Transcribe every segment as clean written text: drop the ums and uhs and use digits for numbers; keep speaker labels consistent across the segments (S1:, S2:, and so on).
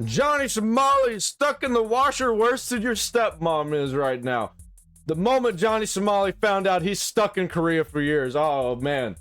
S1: Johnny Somali is stuck in the washer worse than your stepmom is right now. The moment Johnny Somali found out he's stuck in Korea for years, oh man.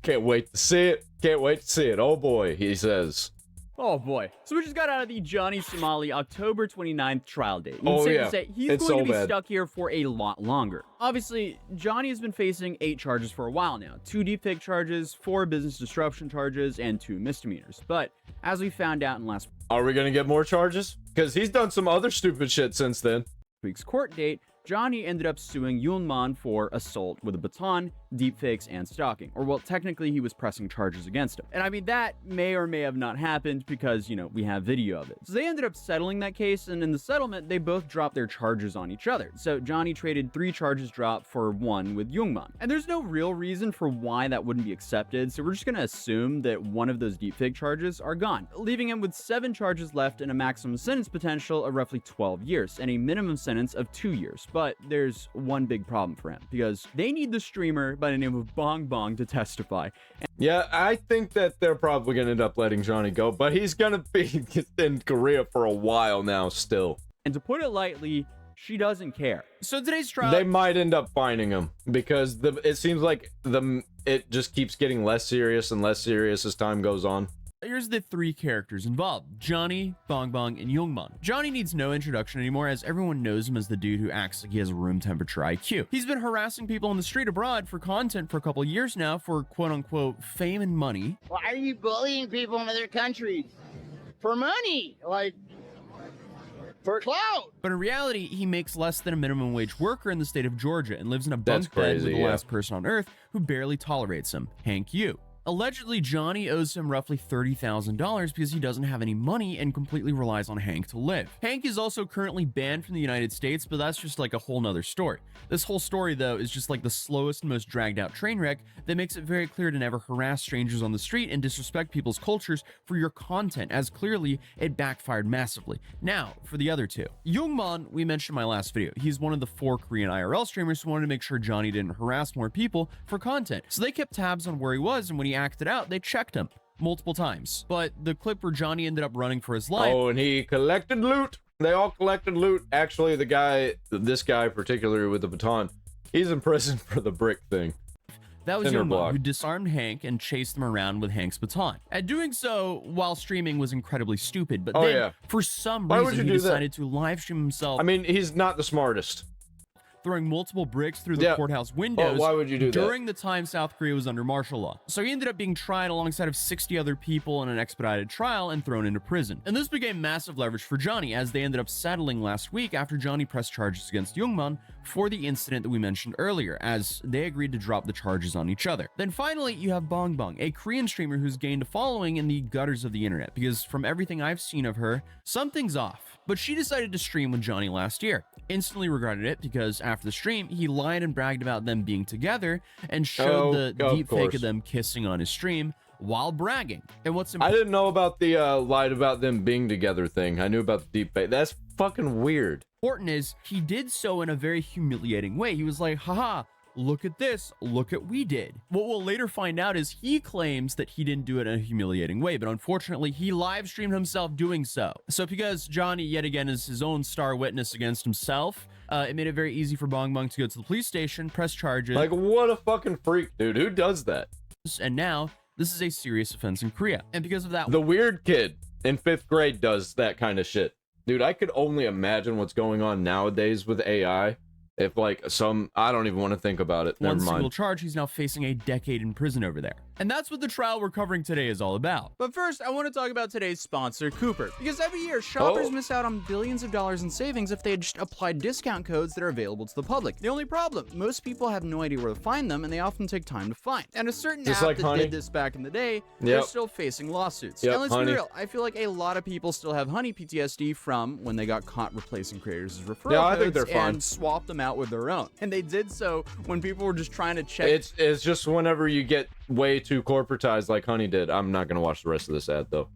S1: Can't wait to see it. Can't wait to see it. Oh boy, he says.
S2: Oh boy. So we just got out of the Johnny Somali October 29th trial date. And
S1: Oh
S2: safe
S1: yeah,
S2: to say, he's
S1: it's
S2: going
S1: so
S2: to be
S1: bad.
S2: stuck here for a lot longer. Obviously, Johnny has been facing 8 charges for a while now. 2 deepfake charges, 4 business disruption charges, and 2 misdemeanors. But as we found out in last
S1: Are we gonna get more charges? Because he's done some other stupid shit since then.
S2: week's court date, Johnny ended up suing Yulman for assault with a baton, deepfakes, and stalking. Or, well, technically he was pressing charges against him. And I mean, that may or may have not happened because, you know, we have video of it. So they ended up settling that case, and in the settlement, they both dropped their charges on each other. So Johnny traded 3 charges dropped for 1 with Yulman. And there's no real reason for why that wouldn't be accepted, so we're just gonna assume that one of those deepfake charges are gone, leaving him with 7 charges left and a maximum sentence potential of roughly 12 years, and a minimum sentence of 2 years. But there's one big problem for him, because they need the streamer by the name of Bong Bong to testify.
S1: Yeah, I think that they're probably gonna end up letting Johnny go, but he's gonna be in Korea for a while now still.
S2: And to put it lightly, she doesn't care. So today's trial...
S1: They might end up finding him because it seems like it just keeps getting less serious and less serious as time goes on.
S3: Here's the 3 characters involved: Johnny, Bong Bong, and Yulman. Johnny needs no introduction anymore, as everyone knows him as the dude who acts like he has room temperature IQ. He's been harassing people on the street abroad for content for a couple years now for quote-unquote fame and money.
S4: Why are you bullying people in other countries? For money, like, for clout.
S3: But in reality, he makes less than a minimum wage worker in the state of Georgia and lives in a bunk
S1: That's
S3: bed
S1: crazy,
S3: with the
S1: yeah.
S3: last person on earth who barely tolerates him, Hank Yu. Allegedly, Johnny owes him roughly $30,000 because he doesn't have any money and completely relies on Hank to live. Hank is also currently banned from the United States, but that's just like a whole nother story. This whole story, though, is just like the slowest and most dragged out train wreck that makes it very clear to never harass strangers on the street and disrespect people's cultures for your content, as clearly it backfired massively. Now, for the other 2. Yulman, we mentioned in my last video. He's one of the 4 Korean IRL streamers who wanted to make sure Johnny didn't harass more people for content. So they kept tabs on where he was, and when he acted out, they checked him multiple times. But the clip where Johnny ended up running for his life...
S1: Oh, and he collected loot. They all collected loot. Actually, this guy particularly with the baton, he's in prison for the brick thing.
S3: That was
S1: Cinder
S3: Yulman,
S1: block.
S3: who disarmed Hank and chased him around with Hank's baton. And doing so while streaming was incredibly stupid, but
S1: Oh,
S3: then,
S1: yeah.
S3: for some
S1: Why would
S3: reason,
S1: you
S3: he
S1: do that?
S3: decided to live stream himself
S1: I mean, he's not the smartest.
S3: throwing multiple bricks through the
S1: Yeah.
S3: courthouse windows
S1: why would you do that?
S3: during the time South Korea was under martial law. So he ended up being tried alongside of 60 other people in an expedited trial and thrown into prison. And this became massive leverage for Johnny, as they ended up settling last week after Johnny pressed charges against Yulman for the incident that we mentioned earlier, as they agreed to drop the charges on each other. Then finally, you have Bong Bong, a Korean streamer who's gained a following in the gutters of the internet, because from everything I've seen of her, something's off. But she decided to stream with Johnny last year. Instantly regretted it, because after the stream, he lied and bragged about them being together and showed the deep fake of them kissing on his stream while bragging. And what's
S1: I didn't know about the lied about them being together thing. I knew about the deep fake. That's fucking weird.
S3: important is he did so in a very humiliating way. He was like, haha, look at this, look at we did. What we'll later find out is he claims that he didn't do it in a humiliating way, but unfortunately he live streamed himself doing so. So because Johnny yet again is his own star witness against himself, it made it very easy for Bong Bong to go to the police station, press charges.
S1: Like, what a fucking freak, dude. Who does that?
S3: And now this is a serious offense in Korea. And because of that,
S1: The weird kid in 5th grade does that kind of shit. Dude, I could only imagine what's going on nowadays with AI. If like I don't even want to think about it. Never
S3: one single
S1: mind.
S3: charge, he's now facing a decade in prison over there. And that's what the trial we're covering today is all about.
S2: But first, I want to talk about today's sponsor, Cooper. Because every year, shoppers
S1: Oh.
S2: miss out on billions of dollars in savings if they had just applied discount codes that are available to the public. The only problem, most people have no idea where to find them, and they often take time to find. And a certain
S1: Just
S2: app
S1: like
S2: that
S1: Honey.
S2: did this back in the day, they're
S1: Yep.
S2: still facing lawsuits.
S1: Yep,
S2: and let's
S1: Honey.
S2: be real, I feel like a lot of people still have Honey PTSD from when they got caught replacing creators' referral
S1: Yeah, I
S2: codes
S1: think they're fine.
S2: and swapped them out with their own. And they did so when people were just trying to check.
S1: It's just whenever you get way too corporatized like Honey did. I'm not gonna watch the rest of this ad though.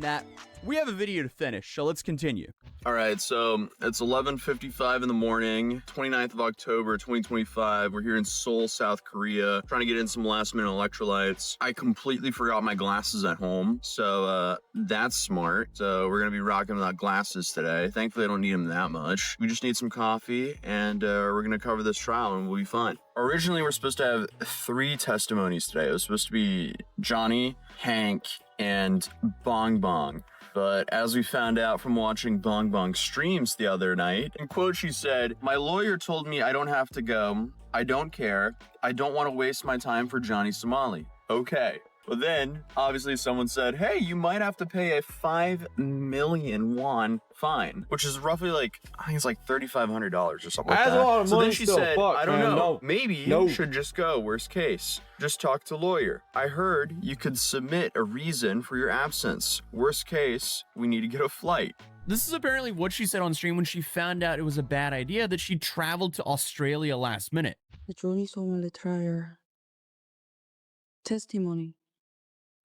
S2: that, we have a video to finish, so let's continue.
S5: All right, so it's 11:55 in the morning, 29th of October, 2025. We're here in Seoul, South Korea, trying to get in some last-minute electrolytes. I completely forgot my glasses at home, so that's smart. So we're gonna be rocking without glasses today. Thankfully, I don't need them that much. We just need some coffee, and we're gonna cover this trial, and we'll be fine. Originally, we're supposed to have 3 testimonies today. It was supposed to be Johnny, Hank, and Bong Bong. But as we found out from watching Bong Bong's streams the other night, in quote, she said, "My lawyer told me I don't have to go. I don't care. I don't want to waste my time for Johnny Somali." Okay. But then, obviously, someone said, "Hey, you might have to pay a 5 million won fine," which is roughly like, I think it's like $3,500 or something like
S1: That's
S5: that.
S1: a lot of
S5: So
S1: money
S5: then she
S1: still.
S5: said,
S1: Fuck,
S5: "I don't
S1: man,
S5: know.
S1: no.
S5: Maybe you
S1: No.
S5: should just go. Worst case, just talk to lawyer. I heard you could submit a reason for your absence. Worst case, we need to get a flight."
S3: This is apparently what she said on stream when she found out it was a bad idea that she traveled to Australia last minute.
S6: The Johnny Somali trial testimony.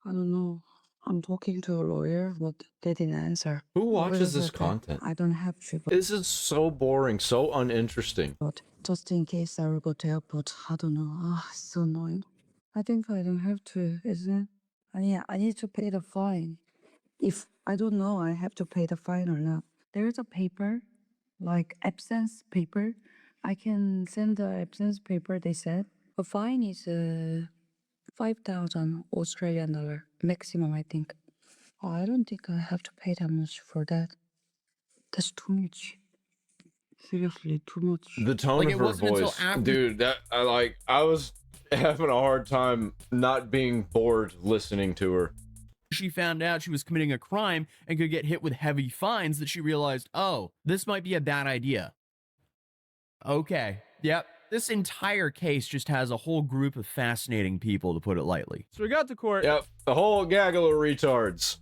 S6: I don't know. I'm talking to a lawyer, but they didn't answer.
S1: Who watches this
S6: Whatever,
S1: content?
S6: I don't have to,
S1: This is so boring, so uninteresting.
S6: but just in case I will go to airport. I don't know. Ah, it's so annoying. I think I don't have to, isn't it? Yeah, I need to pay the fine. If I don't know, I have to pay the fine or not. There is a paper, like absence paper. I can send the absence paper. They said the fine is 5,000 Australian dollar maximum, I think. I don't think I have to pay that much for that. That's too much. Seriously, too much.
S1: The tone
S3: Like,
S1: of
S3: it
S1: her
S3: wasn't until
S1: voice,
S3: after-
S1: dude. I was having a hard time not being bored listening to her.
S3: She found out she was committing a crime and could get hit with heavy fines that she realized, oh, this might be a bad idea. Okay, yep. This entire case just has a whole group of fascinating people, to put it lightly.
S2: So we got to court.
S1: Yep, the whole gaggle of retards.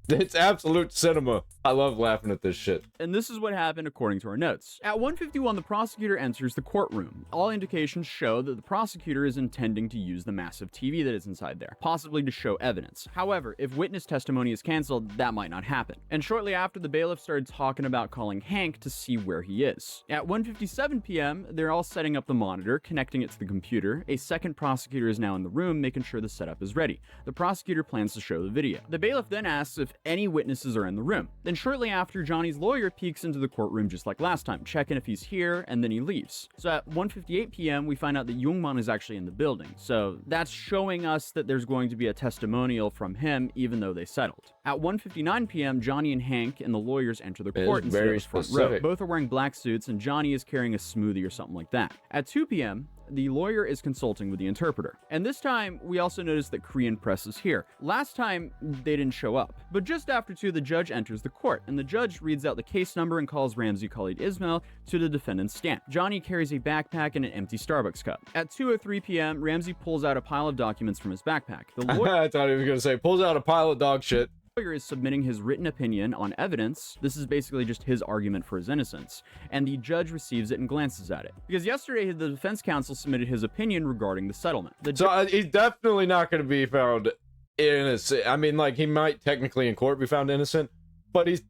S1: It's absolute cinema. I love laughing at this shit.
S2: And this is what happened according to our notes. At 1:51, the prosecutor enters the courtroom. All indications show that the prosecutor is intending to use the massive TV that is inside there, possibly to show evidence. However, if witness testimony is canceled, that might not happen. And shortly after, the bailiff started talking about calling Hank to see where he is. At 1:57 p.m., they're all setting up the monitor, connecting it to the computer. A second prosecutor is now in the room, making sure the setup is ready. The prosecutor plans to show the video. The bailiff then asks if any witnesses are in the room. Then shortly after, Johnny's lawyer peeks into the courtroom just like last time, checking if he's here, and then he leaves. So at 1:58 p.m., we find out that Youngman is actually in the building. So that's showing us that there's going to be a testimonial from him, even though they settled. At 1:59 p.m., Johnny and Hank and the lawyers enter the court and sit
S1: very
S2: at the front row.
S1: specific.
S2: Both are wearing black suits, and Johnny is carrying a smoothie or something like that. At 2 p.m., the lawyer is consulting with the interpreter. And this time, we also notice that Korean press is here. Last time, they didn't show up. But just after 2, the judge enters the court, and the judge reads out the case number and calls Ramzi Khalid Ismail to the defendant's stand. Johnny carries a backpack and an empty Starbucks cup. At 2:03 p.m., Ramzi pulls out a pile of documents from his backpack. The lawyer
S1: I thought he was gonna say, pulls out a pile of dog shit.
S2: is submitting his written opinion on evidence. This is basically just his argument for his innocence, and the judge receives it and glances at it. Because yesterday, the defense counsel submitted his opinion regarding the settlement. The
S1: So he's definitely not gonna be found innocent. I mean, like, he might technically in court be found innocent, but he's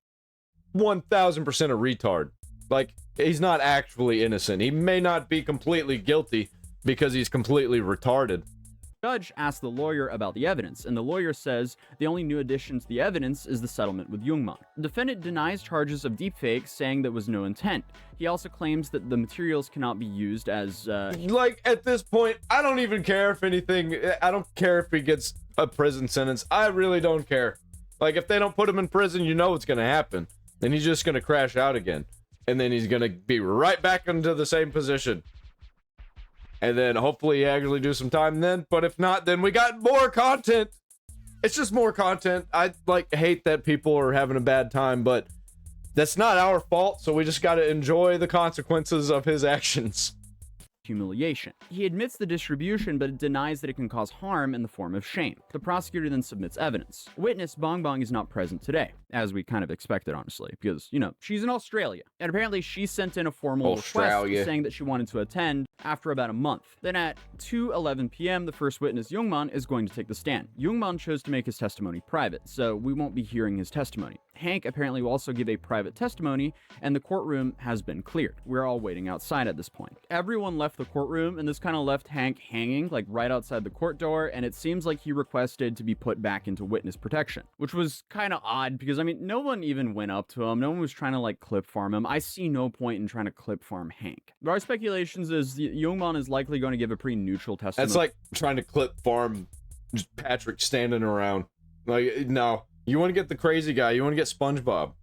S1: 1,000% a retard. Like, he's not actually innocent. He may not be completely guilty because he's completely retarded.
S2: judge asks the lawyer about the evidence, and the lawyer says the only new addition to the evidence is the settlement with Youngman. The defendant denies charges of deepfake, saying there was no intent. He also claims that the materials cannot be used as,
S1: Like, at this point, I don't even care if anything, I don't care if he gets a prison sentence. I really don't care. Like, if they don't put him in prison, you know what's gonna happen. Then he's just gonna crash out again. And then he's gonna be right back into the same position. And then hopefully he actually do some time then. But if not, then we got more content. It's just more content. I, like, hate that people are having a bad time, but that's not our fault. So we just gotta enjoy the consequences of his actions.
S2: humiliation. He admits the distribution, but denies that it can cause harm in the form of shame. The prosecutor then submits evidence. Witness Bong Bong is not present today, as we kind of expected, honestly, because, you know, she's in Australia. And apparently she sent in a formal request saying that she wanted to attend after about a month. Then at 2:11 p.m., the first witness, Youngman, is going to take the stand. Youngman chose to make his testimony private, so we won't be hearing his testimony. Hank apparently will also give a private testimony, and the courtroom has been cleared. We're all waiting outside at this point. Everyone left the courtroom, and this kind of left Hank hanging, like right outside the court door, and it seems like he requested to be put back into witness protection, which was kind of odd because, I mean, no one even went up to him. No one was trying to, like, clip farm him. I see no point in trying to clip farm Hank. There are speculations as Youngman is likely going to give a pretty neutral testimony.
S1: That's like trying to clip farm just Patrick standing around. Like, no. You want to get the crazy guy. You want to get SpongeBob.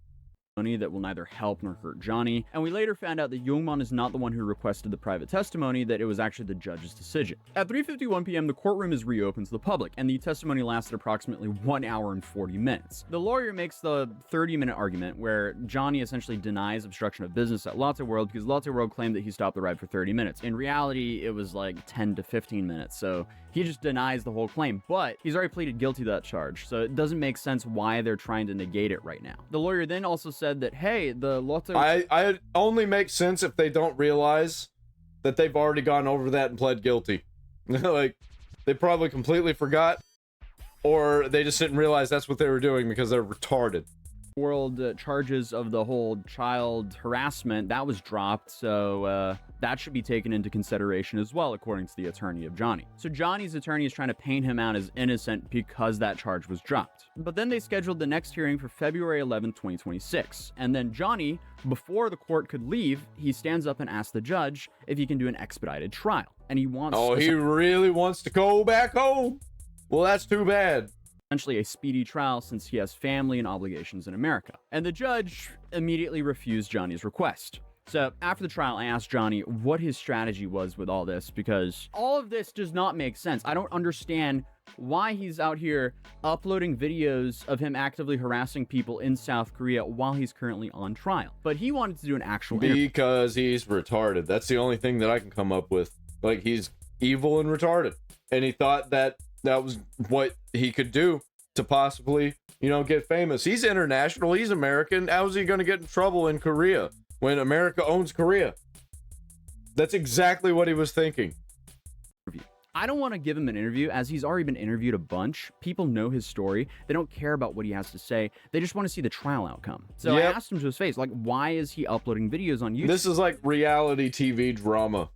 S2: That will neither help nor hurt Johnny, and we later found out that Youngman is not the one who requested the private testimony, that it was actually the judge's decision. At 3:51 p.m., the courtroom is reopened to the public, and the testimony lasted approximately 1 hour and 40 minutes. The lawyer makes the 30-minute argument where Johnny essentially denies obstruction of business at Latte World because Latte World claimed that he stopped the ride for 30 minutes. In reality, it was like 10 to 15 minutes, so he just denies the whole claim, but he's already pleaded guilty to that charge, so it doesn't make sense why they're trying to negate it right now. The lawyer then also said that, hey, the Latte...
S1: I only makes sense if they don't realize that they've already gone over that and pled guilty. Like, they probably completely forgot, or they just didn't realize that's what they were doing because they're retarded.
S2: World charges of the whole child harassment, that was dropped, so that should be taken into consideration as well, according to the attorney of Johnny. So Johnny's attorney is trying to paint him out as innocent because that charge was dropped. But then they scheduled the next hearing for February 11, 2026. And then Johnny, before the court could leave, he stands up and asks the judge if he can do an expedited trial. And he wants...
S1: Oh, he really wants to go back home? Well, that's too bad.
S2: Essentially a speedy trial since he has family and obligations in America. And the judge immediately refused Johnny's request. So after the trial, I asked Johnny what his strategy was with all this, because all of this does not make sense. I don't understand why he's out here uploading videos of him actively harassing people in South Korea while he's currently on trial. But he wanted to do an actual interview.
S1: Because he's retarded. That's the only thing that I can come up with. Like, he's evil and retarded. And he thought that that was what he could do to possibly, you know, get famous. He's international. He's American. How is he going to get in trouble in Korea when America owns Korea? That's exactly what he was thinking.
S2: I don't want to give him an interview as he's already been interviewed a bunch. People know his story. They don't care about what he has to say. They just want to see the trial outcome. So I asked him to his face, like, why is he uploading videos on YouTube?
S1: This is like reality TV drama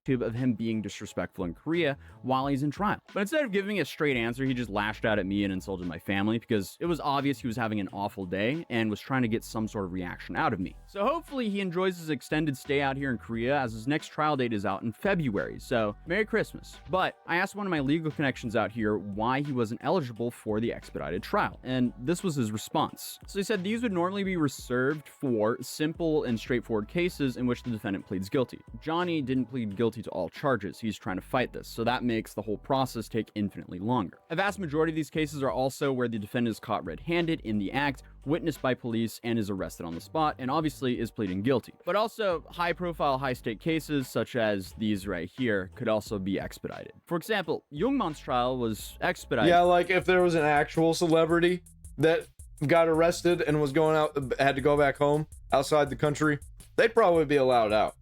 S2: of him being disrespectful in Korea while he's in trial. But instead of giving a straight answer, he just lashed out at me and insulted my family because it was obvious he was having an awful day and was trying to get some sort of reaction out of me. So hopefully he enjoys his extended stay out here in Korea, as his next trial date is out in February. So Merry Christmas. But I asked one of my legal connections out here why he wasn't eligible for the expedited trial, and this was his response. So he said these would normally be reserved for simple and straightforward cases in which the defendant pleads guilty. Johnny didn't plead guilty to all charges. He's trying to fight this, so that makes the whole process take infinitely longer. A vast majority of these cases are also where the defendant is caught red-handed in the act, witnessed by police, and is arrested on the spot, and obviously is pleading guilty. But also, high-profile, high-stake cases, such as these right here, could also be expedited. For example, Youngman's trial was expedited.
S1: Yeah, like if there was an actual celebrity that got arrested and was going out, had to go back home outside the country, they'd probably be allowed out.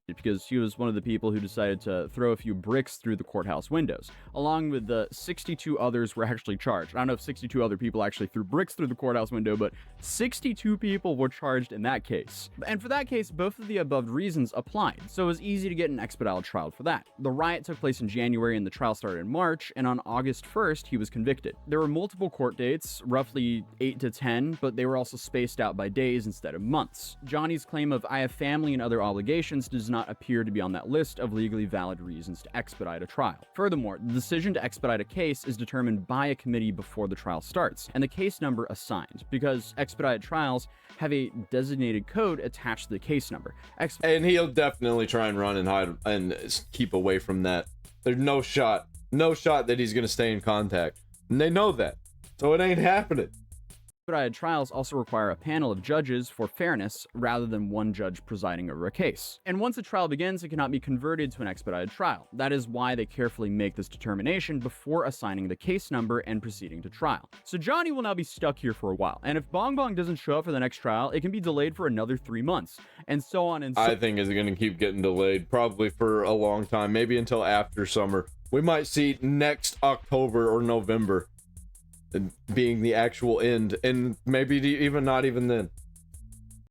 S2: Because he was one of the people who decided to throw a few bricks through the courthouse windows, along with the 62 others were actually charged. I don't know if 62 other people actually threw bricks through the courthouse window, but 62 people were charged in that case. And for that case, both of the above reasons applied, so it was easy to get an expedited trial for that. The riot took place in January and the trial started in March, and on August 1st, he was convicted. There were multiple court dates, roughly 8 to 10, but they were also spaced out by days instead of months. Johnny's claim of "I have family and other obligations" does not appear to be on that list of legally valid reasons to expedite a trial. Furthermore, the decision to expedite a case is determined by a committee before the trial starts, and the case number assigned, because expedited trials have a designated code attached to the case number.
S1: And he'll definitely try and run and hide and keep away from that. There's no shot that he's gonna stay in contact, and they know that, so it ain't happening.
S2: Expedited trials also require a panel of judges for fairness rather than one judge presiding over a case. And once a trial begins, it cannot be converted to an expedited trial. That is why they carefully make this determination before assigning the case number and proceeding to trial. So Johnny will now be stuck here for a while, and if Bong Bong doesn't show up for the next trial, it can be delayed for another 3 months, and so on and so.
S1: I think it's going to keep getting delayed, probably for a long time, maybe until after summer. We might see next October or November being the actual end, and maybe even not even then.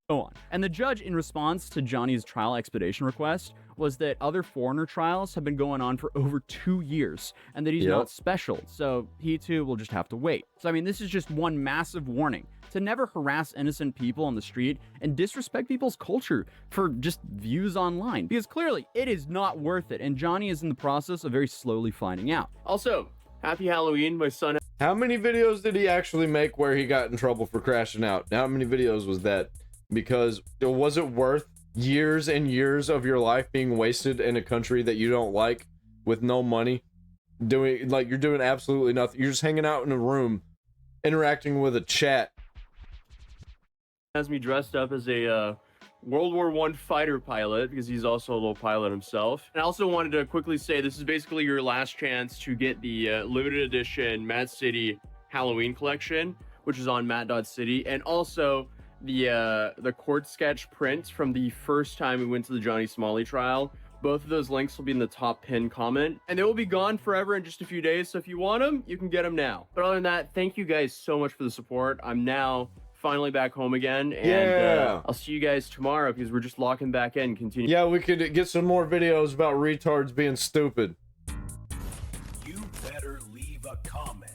S2: On. And the judge, in response to Johnny's trial expedition request, was that other foreigner trials have been going on for over 2 years, and that he's not special, so he too will just have to wait. So I mean, this is just one massive warning to never harass innocent people on the street and disrespect people's culture for just views online, because clearly it is not worth it, and Johnny is in the process of very slowly finding out.
S7: Also, happy Halloween. My son.
S1: How many videos did he actually make where he got in trouble for crashing out? How many videos was that? Because was it worth years and years of your life being wasted in a country that you don't like, with no money, doing, like, you're doing absolutely nothing? You're just hanging out in a room, interacting with a chat.
S7: Has me dressed up as a World War I fighter pilot, because he's also a little pilot himself. And I also wanted to quickly say this is basically your last chance to get the limited edition Matt City Halloween collection, which is on matt.city, and also the court sketch print from the first time we went to the Johnny Somali trial. Both of those links will be in the top pinned comment, and they will be gone forever in just a few days, so if you want them, you can get them now. But other than that, thank you guys so much for the support. I'm now finally back home again, and I'll see you guys tomorrow, because we're just locking back in and continue.
S1: Yeah, we could get some more videos about retards being stupid.
S8: You better leave a comment.